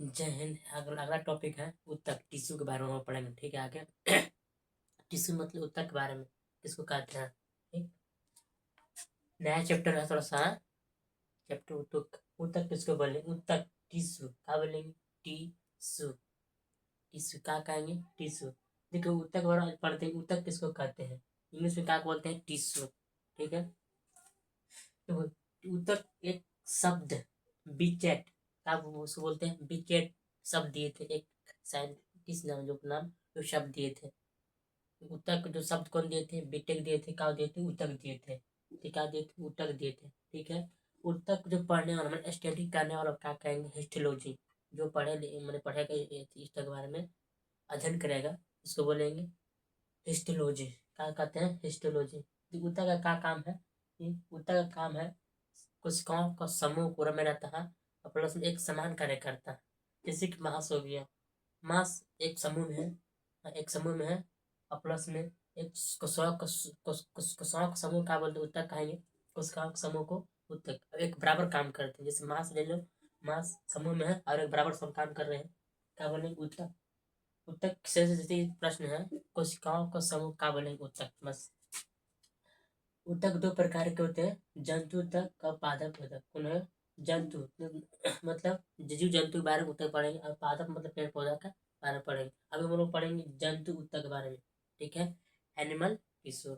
जय हिंद। अगला टॉपिक है ऊतक। टिश्यू के बारे में हम पढ़ेंगे, ठीक है। आगे टिश्यू मतलब ऊतक के बारे में किसको कहते हैं, ठीक। नया चैप्टर है थोड़ा सा, चैप्टर ऊतक। ऊतक किसको बोले, ऊतक टिश्यू क्या बोलेंगे, टिश्यू। टिश्यू क्या कहेंगे, टिश्यू। देखो ऊतक के बारे में पढ़ते हैं, ऊतक किसको कहते हैं, इंग्लिश में क्या बोलते हैं, टिश्यू, ठीक है। तो ऊतक एक शब्द, बिचेट क्या उसको बोलते हैं, बिचेट शब्द दिए थे एक साइंटिस्ट नाम, जो नाम जो शब्द दिए थे। ऊतक जो शब्द कौन दिए थे, बिटेक दिए थे, क्या दिए थे, ऊतक दिए थे, ठीक, क्या दिए थे, ऊतक दिए थे, ठीक है। ऊतक जो पढ़ने वाला मतलब स्टडी करने वाला क्या कहेंगे, हिस्टोलॉजी। जो मैंने पढ़ेगा इसके बारे में अध्ययन करेगा, इसको बोलेंगे हिस्टोलॉजी। क्या कहते हैं, हिस्टोलॉजी। ऊतक का क्या काम है, ऊतक का काम है कोशिकाओं का समूह पूरा में रहता है और प्लस में एक समान कार्य करता है। जैसे कि मांस हो गया, मांस एक समूह में है, एक समूह में है और प्लस में एक कोशिकाओं का समूह क्या बोलते हैं, ऊतक कहेंगे। कोशिकाओं के समूह को ऊतक एक बराबर काम करते हैं। जैसे मांस ले लो, मांस समूह में है और एक बराबर सब काम कर रहे हैं, क्या बोलेंगे, ऊतक। ऊतक से जैसे प्रश्न है, कोशिकाओं का समूह क्या बोलेंगे, ऊतक, बस। ऊतक दो प्रकार के होते हैं, जंतु ऊतक और पादप ऊतक। उन्हें जंतु मतलब जीव जंतु के बारे में ऊतक पढ़ेंगे और पादप मतलब पेड़ पौधा का बारे में पढ़ेंगे। अभी हम लोग पढ़ेंगे जंतु ऊतक के बारे में, ठीक है, एनिमल टिश्यू।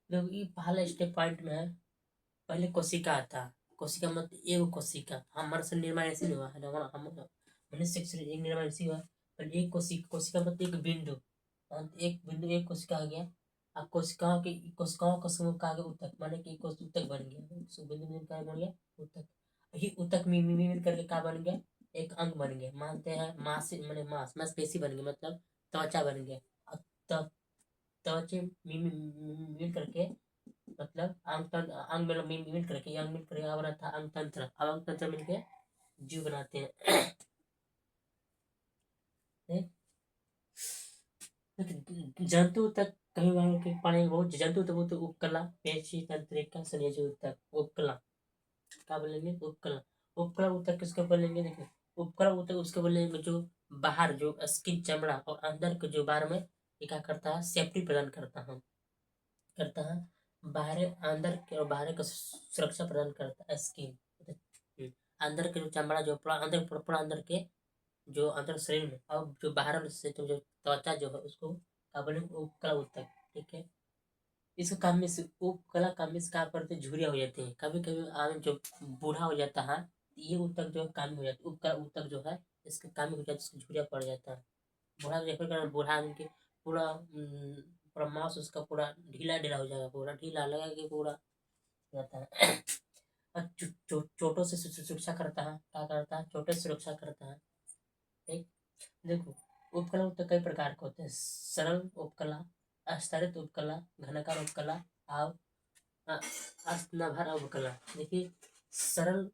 लोग ये पहला स्टेप पॉइंट में है, पहले कोशिका आता है। कोशिका मतलब एक कोशिका, हमारा से निर्माण ऐसे नहीं हुआ है, हम मनुष्य से एक निर्माण ऐसे हुआ। पर एक कोशिका, कोशिका मतलब एक बिंदु, एक बिंदु एक कोशिका आ गया। अब कोशिकाओं का समूह का आगे ऊतक, माने कि ऊतक बन गया। बिंदु बिंदु का बन गया ऊतक। ही ऊतक मिल करके क्या बन गया, एक अंग बन गया। मानते हैं मांस माने मांसपेशी बन गया, मतलब त्वचा बन गया। अब त्वचे मिल करके मतलब अंग मिल करके अंग मिल करके अब रहता है अंग तंत्र। अब अंग तंत्र मिलके जीव बनाते हैं। जंतु तक कहीं बार के पढ़े बहुत जंतु तक तो उपकला, पेशी तंत्रिका संयोजी तक उपकला क्या बोलेंगे, उपकला। उपकला उत्तक किसको बोलेंगे, देखिए उपकला उत्तक उसको बोलेंगे जो बाहर जो स्किन चमड़ा और अंदर के जो बार में ये क्या करता है, सेफ्टी प्रदान करता है। बाहर अंदर के और बाहर का सुरक्षा प्रदान करता है स्किन। अंदर के जो चमड़ा जो पूरा अंदर के जो अंदर शरीर में, और जो बाहर से जो त्वचा जो है उसको क्या बोलेंगे, उपकला उत्तक, ठीक है। इसको काम में से उपकला काम में से क्या करते हैं, झुरिया हो जाते हैं। कभी कभी आदमी जो बूढ़ा हो जाता है, ये उत्तक जो है काम हो जाता है, उपकला उत्तक जो है इसका काम हो जाता है, इसको झुरिया पड़ जाता है। बूढ़ा जैसे कारण बूढ़ा आदमी के पूरा पूरा मांस उसका पूरा ढीला ढीला हो जाएगा, पूरा ढीला लगा के पूरा रहता है। और चोटों से सुरक्षा करता है, क्या करता है, चोटों से सुरक्षा करता है, ठीक। देखो उपकला तो कई प्रकार के होते हैं, सरल उपकला, अस्तरित उपकला, घनाकार उपकला और अस्तनाभर उपकला। देखिए सरल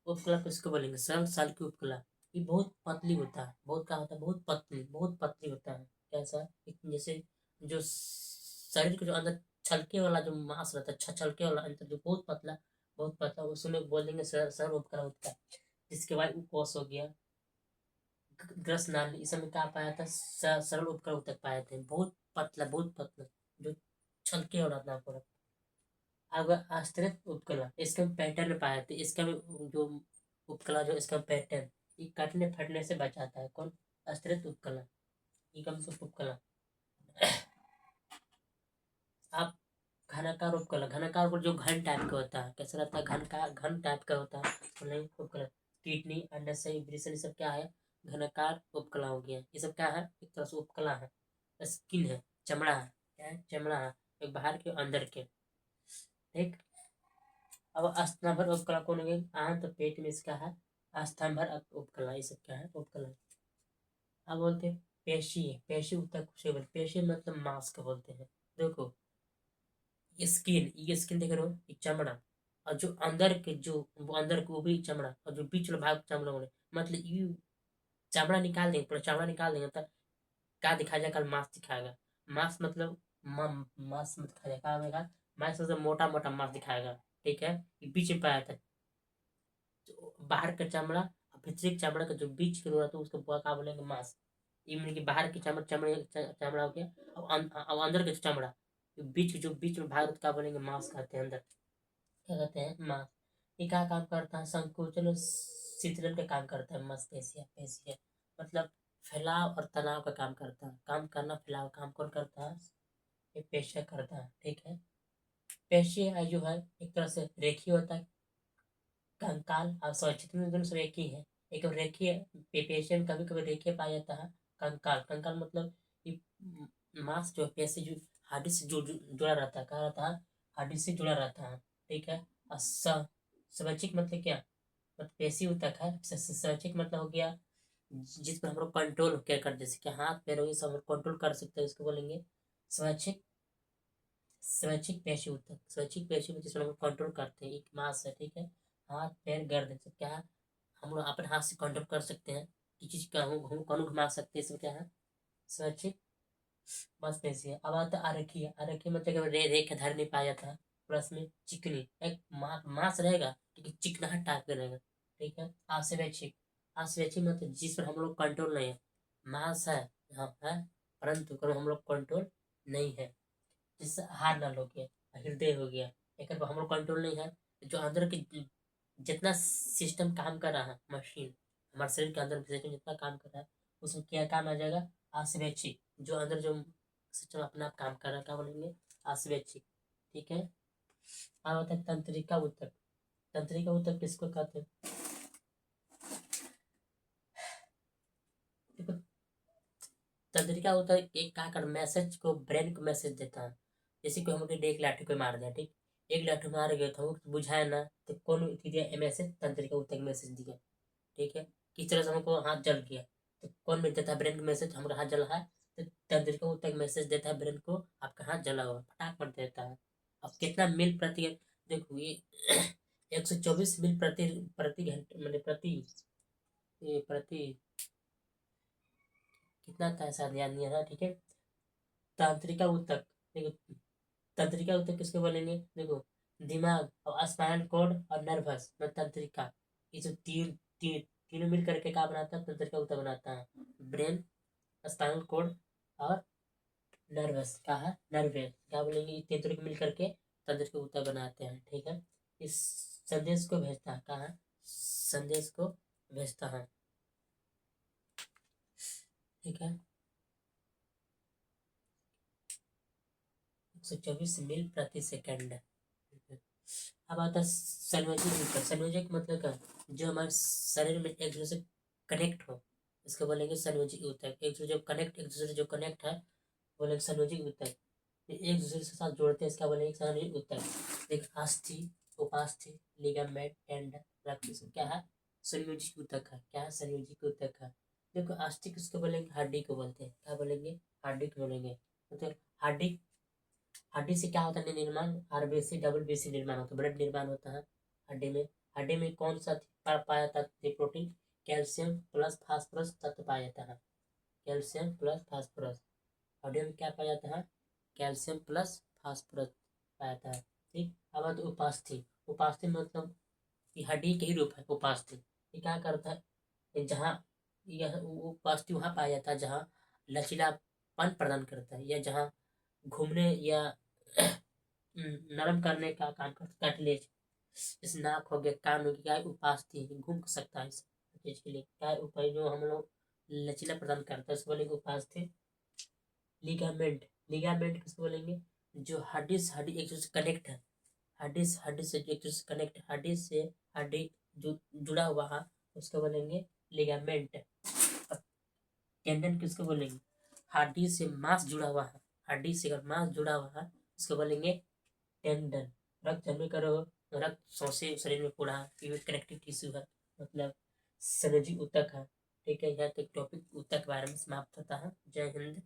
उपकला किसको बोलेंगे, सरल साल की उपकला। ये बहुत पतली होता है, बहुत क्या होता है, बहुत पतली होता है। कैसा, जैसे जो शरीर के जो अंदर छलके वाला जो मांस रहता है, छलके वाला अंदर जो बहुत पतला उसमें बोलेंगे सरल उपकला होता है। जिसके बाद उपकोष हो गया, ग्रस नाली, इस समय क्या पाया था, सरल उपकरण तक पाए थे, बहुत पतला जो छलके और अपना पूरा। अब आश्रित उपकला, इसका पैटर्न पाए थे, इसका भी जो उपकला जो इसका पैटर्न, ये कटने फटने से बचाता है। कौन, आश्रित उपकला, ये कम से उपकला। आप घनाकार उपकला, घनाकार उपकला जो घन टाइप का होता है, कैसा रहता है, घन टाइप का होता है, तो नहीं उपकला। किडनी, अंडाशय, वृषण, ये सब क्या है, घनाकार उपकला हो गया। ये सब क्या है, एक तरह से उपकला है। स्किन है, चमड़ा है, क्या है, चमड़ा है, एक बाहर के अंदर के, ठीक। अब स्तंभर उपकला कौन हो गई, तो पेट में इसका है स्तंभर उपकला, ये सब क्या है, उपकला। अब बोलते हैं पेशी, पेशी उत्तक से बोलते, पेशी मतलब मांस का बोलते हैं। देखो ये स्किन देख रहे हो, ये चमड़ा, और जो अंदर के जो वो अंदर के वो भी चमड़ा, और जो बीच वाला भाग चमड़ा होने, मतलब ये चमड़ा निकाल देंगे, पूरा चमड़ा निकाल देंगे तब क्या दिखाया जाएगा, कल मांस दिखाएगा। मांस मतलब मांस में दिखाया जाएगा, होगा मांस मतलब मोटा मोटा मांस दिखाएगा, ठीक है। ये बीच में पाया था, तो बाहर का चमड़ा भीतरी चमड़ा का जो बीच की होता है उसको क्या बोलेंगे, मांस। ये मतलब कि बाहर की चमड़ा हो गया, अब अंदर का चमड़ा, बीच में भाग क्या बोलेंगे, मांस कहते हैं। अंदर क्या कहते हैं, मांस। ये क्या काम करता है, संकोचन और शीतलन का काम करता है। मांसपेशियां, पेशियां मतलब फैलाव और तनाव का काम करता है। काम करना, फैलाव काम कौन करता है, ये पेशियां करता है। ठीक है, पेशियां जो है एक तरह से रेखीय होता है। कंकाल और स्वैच्छिक में दोनों सब एक ही है। एक रेखीय पेशियां में कभी कभी रेखीय पाया जाता है। कंकाल, कंकाल मतलब ये मांस जो पेशी जो हड्डी से जुड़ा रहता है, कहा रहता है, हड्डी से जुड़ा रहता है। ठीक है, और स्वैच्छिक मतलब क्या, मतलब पेशी ऊतक है। स्वैच्छिक मतलब हो गया जिस पर हम लोग कंट्रोल क्या कर, जैसे कि हाथ पैर हो गए सब कंट्रोल कर सकते हैं, उसको बोलेंगे स्वैच्छिक। स्वैच्छिक पेशी ऊतक, स्वैच्छिक पेशी में जिसमें हम लोग कंट्रोल करते हैं, एक मांस है। ठीक है, हाथ पैर गर्दन सब क्या है, हम लोग अपने हाथ से कंट्रोल कर सकते हैं कि चीज का हम कौन घुमा सकते हैं, सब क्या है, स्वैच्छिक मांसपेशी है। अब आता है आरेखीय, आरेखीय मतलब कि रेखा धार नहीं पाया था, प्लस में चिकनी, एक मांस रहेगा लेकिन चिकनाहट टाइप का रहेगा। ठीक है, अस्वैच्छिक, अस्वैच्छिक मतलब जिस पर हम लोग कंट्रोल नहीं है, मांस है यहाँ है परंतु करो हम लोग कंट्रोल नहीं है। जैसे हार्ट हो गया, हृदय हो गया, एक हम लोग कंट्रोल नहीं है। जो अंदर के जितना सिस्टम काम कर रहा है, मशीन हमारे शरीर के अंदर सिस्टम जितना काम कर रहा है, उसमें क्या काम आ जाएगा, अस्वैच्छिक। जो अंदर जो सिस्टम अपना आप काम कर रहा है, क्या बोलेंगे, अस्वैच्छिक। ठीक है, अब होता है तंत्रिका ऊतक। तंत्रिका ऊतक किसको कहते हैं, देखो तंत्रिका ऊतक एक क्या कर, मैसेज को ब्रेन को मैसेज देता है। जैसे कोई हम एक लाठी को मार दिया, ठीक, एक लाठी मार गया था, बुझाया ना, तो कौन दिया मैसेज, तंत्रिका ऊतक मैसेज दिया। ठीक है, किस तरह से हमको हाथ जल गया, तो कौन भेज देता है, ब्रेन को मैसेज, हमारा हाथ जला है, तो तंत्रिका ऊतक मैसेज देता है ब्रेन को, आपका हाथ जला हुआ, फटाक कर देता है। अब कितना मील प्रति, देखो ये 124 मील प्रति प्रति घंटे, मतलब प्रति, ये प्रति कितना था ऐसा ध्यान नहीं है। ठीक है, तंत्रिका ऊतक, देखो तंत्रिका ऊतक किसको बोलेंगे, देखो दिमाग और स्पाइनल कॉर्ड और नर्वस में तंत्रिका, ये जो तीनों मिल करके क्या बनाता है, तंत्रिका ऊतक बनाता है। ब्रेन, स्पाइनल कॉर्ड और नर्वस, क्या है, नर्वे क्या बोलेंगे, ये तीनों मिल करके तंत्रिका ऊतक बनाते हैं। ठीक है, इस संदेश को भेजता है, कहा संदेश को भेजता है। ठीक है, 124 मील प्रति सेकंड। अब आता है संयोजित ऊतक। संयोजक मतलब क्या, जो हमारे शरीर में एक दूसरे से कनेक्ट हो, इसको बोलेंगे संयोजित ऊतक। एक दूसरे जो कनेक्ट, एक दूसरे जो कनेक्ट है बोलेंगे संयोजित ऊतक। ये एक दूसरे के साथ जोड़ते हैं, इसका बोलेंगे संयोजित ऊतक। एक अस्थि, उपास्थि, लिगामेंट, टेंडन, रक्त, सब क्या है, संयोजित ऊतक है। क्या है, संयोजित ऊतक है। देखो अस्थि किसको बोलेंगे, हड्डी को बोलते हैं, क्या बोलेंगे, हड्डी को बोलेंगे। मतलब हड्डी, हड्डी से क्या होता है निर्माण, आरबीसी डबल बीसी निर्माण होता है, ब्लड निर्माण होता है हड्डी में। हड्डी में कौन सा पाया जाता है प्रोटीन, कैल्शियम प्लस फास्फोरस तत्व पाया जाता है। कैल्शियम प्लस फास्फोरस, हड्डी में क्या पाया जाता है, कैल्शियम प्लस फास्फोरस पाया जाता है। ठीक, अब तो उपास्थि, उपास्थि मतलब ये हड्डी के ही रूप है उपास्थि। ये क्या करता है, जहाँ यह उपास्थि वहाँ पाया जाता है जहाँ लचीलापन प्रदान करता है, या जहाँ घूमने या नरम करने का काम करता है, कार्टिलेज। जैसे नाक हो गया, कान हो गया, क्या है, उपास्थि घूम सकता है इस चीज के लिए, क्या है, उपाय जो हम लोग लचीला प्रदान करता है, उसको बोलेंगे उपास्थि। लिगामेंट, लिगामेंट किसको बोलेंगे, जो हड्डी से हड्डी एक दूसरे से कनेक्ट है, हड्डी से हड्डी से एक दूसरे से कनेक्ट, हड्डी से हड्डी जो जुड़ा हुआ है, उसको बोलेंगे लिगामेंट। टेंडन किसको बोलेंगे, हड्डी से मांस जुड़ा हुआ है, हड्डी से अगर मांस जुड़ा हुआ है उसको बोलेंगे टेंडन। रक्त जमे करो, रक्त सौंसे शरीर में पूरा कनेक्टिव टिश्यू है, मतलब संयोजी ऊतक है। ठीक है, यहाँ तक टॉपिक ऊतक के बारे में समाप्त होता है। जय हिंद।